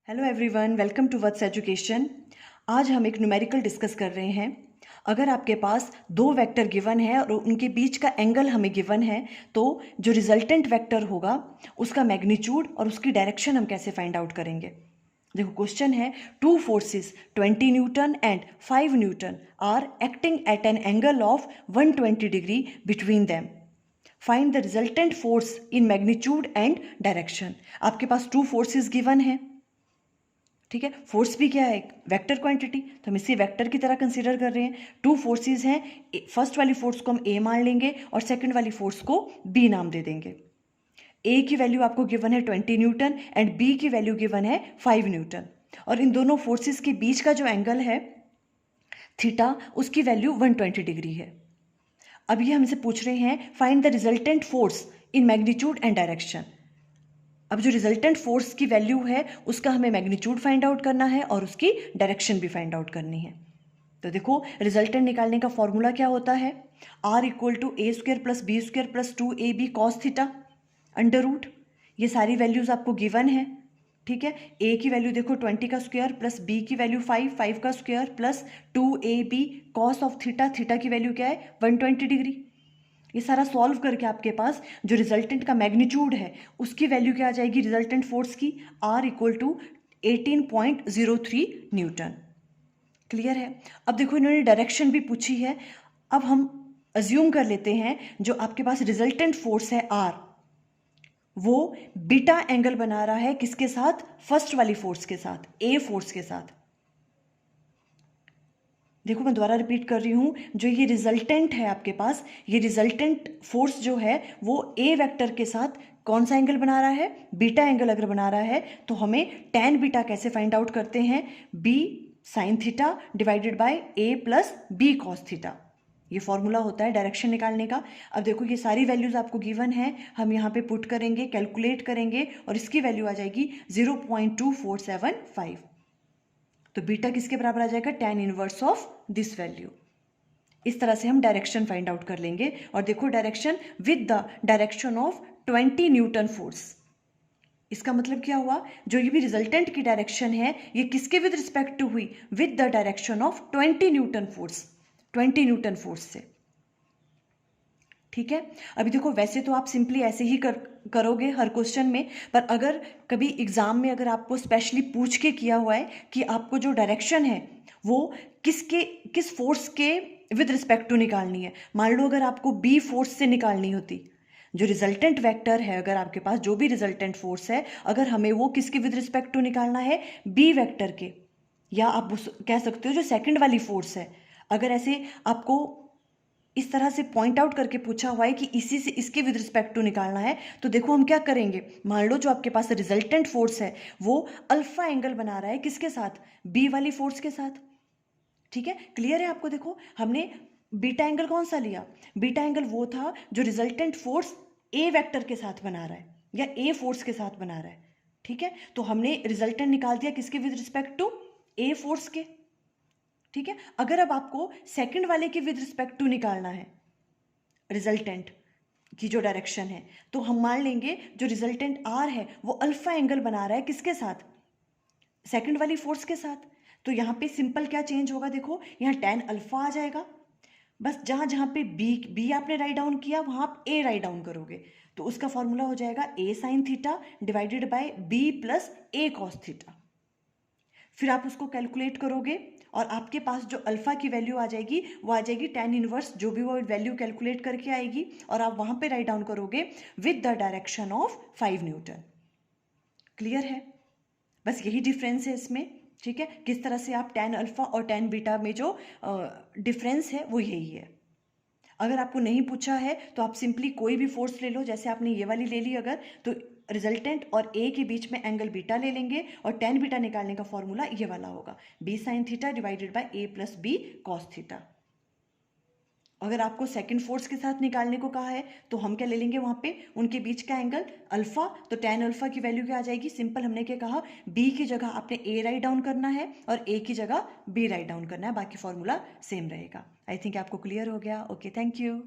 Hello everyone, welcome to Vats education. आज हम एक न्यूमेरिकल डिस्कस कर रहे हैं। अगर आपके पास दो वेक्टर गिवन है और उनके बीच का एंगल हमें गिवन है तो जो रिजल्टेंट वेक्टर होगा उसका मैग्नीट्यूड और उसकी डायरेक्शन हम कैसे फाइंड आउट करेंगे। देखो क्वेश्चन है, two forces 20 newton and 5 newton are acting at an angle of 120 degree between them. Find the resultant force in magnitude and direction. आपके पास टू फोर्सेस गिवन है, ठीक है। फोर्स भी क्या है, वेक्टर क्वांटिटी, तो हम इसे वेक्टर की तरह कंसीडर कर रहे हैं। टू फोर्सेस हैं, फर्स्ट वाली फोर्स को हम ए मान लेंगे और सेकंड वाली फोर्स को बी नाम दे देंगे। ए की वैल्यू आपको गिवन है 20 न्यूटन एंड बी की वैल्यू गिवन है 5 न्यूटन, और इन दोनों फोर्सेस के बीच का जो एंगल है थीटा, उसकी वैल्यू 120 डिग्री है। अब ये हमसे पूछ रहे हैं find the resultant force in magnitude and direction. अब जो रिजल्टेंट फोर्स की वैल्यू है उसका हमें मैग्नीट्यूड फाइंड आउट करना है और उसकी डायरेक्शन भी फाइंड आउट करनी है। तो देखो रिजल्टेंट निकालने का फॉर्मूला क्या होता है, R equal to A square plus B square plus 2ab cos theta under root. ये सारी वैल्यूज आपको गिवन है, ठीक है। ए की वैल्यू देखो 20 का स्क्वायर प्लस बी की वैल्यू 5 का square plus 2ab cos of theta, theta की वैल्यू क्या है 120 डिग्री। ये सारा सॉल्व करके आपके पास जो रिजल्टेंट का मैग्नीट्यूड है उसकी वैल्यू क्या आ जाएगी रिजल्टेंट फोर्स की, R equal to 18.03 newton. Clear है। अब देखो इन्होंने डायरेक्शन भी पूछी है। अब हम अज्यूम कर लेते हैं जो आपके पास रिजल्टेंट फोर्स है R, वो बीटा एंगल बना रहा है किसके साथ, फर्स्ट वाली फोर्स के साथ, ए फोर्स के साथ। देखो मैं दोबारा रिपीट कर रही हूँ, जो ये रिजल्टेंट है आपके पास, ये रिजल्टेंट फोर्स जो है वो ए वेक्टर के साथ कौन सा एंगल बना रहा है, बीटा एंगल अगर बना रहा है तो हमें tan बीटा कैसे फाइंड आउट करते हैं, b sign theta divided bye a plus b cos theta. ये फॉर्मूला होता है डायरेक्शन निकालने का। अब देखो ये सारी वैल्यूज आपको गिवन है, हम यहाँ पे पुट करेंगे, कैलकुलेट करेंगे और इसकी वैल्यू आ जाएगी 0.2475। तो बीटा किसके बराबर आ जाएगा, tan inverse of this value. इस तरह से हम डायरेक्शन फाइंड आउट कर लेंगे। और देखो direction with the direction of 20 Newton force. इसका मतलब क्या हुआ, जो ये भी रिजल्टेंट की डायरेक्शन है ये किसके विद रिस्पेक्ट टू हुई, with the direction of 20 Newton force, 20 Newton force से, ठीक है। अभी देखो वैसे तो आप सिंपली ऐसे ही करोगे हर क्वेश्चन में, पर अगर कभी एग्जाम में अगर आपको स्पेशली पूछ के किया हुआ है कि आपको जो डायरेक्शन है वो किस फोर्स के विद रिस्पेक्ट टू निकालनी है, मान लो अगर आपको बी फोर्स से निकालनी होती, जो रिजल्टेंट वेक्टर है अगर आपके पास जो भी रिजल्टेंट फोर्स है, अगर हमें वो किसके विद रिस्पेक्ट टू निकालना है, बी वेक्टर के, या आप कह सकते हो जो सेकंड वाली फोर्स है, अगर ऐसे आपको इस तरह से पॉइंट आउट करके पूछा हुआ है कि इसी से इसके विद रिस्पेक्ट टू निकालना है, तो देखो हम क्या करेंगे, मान लो जो आपके पास रिजल्टेंट फोर्स है वो अल्फा एंगल बना रहा है किसके साथ, बी वाली फोर्स के साथ, ठीक है। क्लियर है आपको। देखो हमने बीटा एंगल कौन सा लिया, बीटा एंगल वो था जो रिजल्टेंट फोर्स ए वेक्टर के साथ बना रहा है या ए फोर्स के साथ बना रहा है, ठीक है। तो हमने रिजल्टेंट निकाल दिया किसके with respect to, A force के, ठीक है। अगर अब आपको सेकंड वाले के विद रिस्पेक्ट टू निकालना है रिजल्टेंट की जो डायरेक्शन है, तो हम मान लेंगे जो रिजल्टेंट आर है वो अल्फा एंगल बना रहा है किसके साथ, सेकंड वाली फोर्स के साथ। तो यहाँ पे सिंपल क्या चेंज होगा, देखो यहाँ tan अल्फा आ जाएगा, बस जहां जहां पे बी आपने राइट डाउन किया वहां आप ए राइट डाउन करोगे, तो उसका फॉर्मूला हो जाएगा A sine theta divided by B plus A cos theta. फिर आप उसको कैलकुलेट करोगे और आपके पास जो अल्फा की वैल्यू आ जाएगी वो आ जाएगी tan इनवर्स, जो भी वो वैल्यू कैलकुलेट करके आएगी, और आप वहां पे राइट डाउन करोगे with the direction of 5 Newton. Clear है, बस यही डिफरेंस है इसमें, ठीक है। किस तरह से आप tan अल्फा और tan बीटा में जो डिफरेंस है वो यही है। अगर आपको नहीं पूछा है तो आप सिंपली कोई भी फोर्स ले लो, जैसे आपने ये वाली ले ली अगर, तो रिजल्टेंट और ए के बीच में एंगल बीटा ले लेंगे और tan बीटा निकालने का फॉर्मूला ये वाला होगा, B sine theta divided by A plus B cos theta. अगर आपको सेकंड फोर्स के साथ निकालने को कहा है तो हम क्या ले लेंगे वहां पे, उनके बीच का एंगल अल्फा, तो tan अल्फा की वैल्यू क्या आ जाएगी, सिंपल हमने क्या कहा, b की जगह आपने a राइट डाउन करना है और a की जगह b राइट डाउन करना है, बाकी फॉर्मूला सेम रहेगा। आई थिंक आपको क्लियर हो गया। Okay, thank you.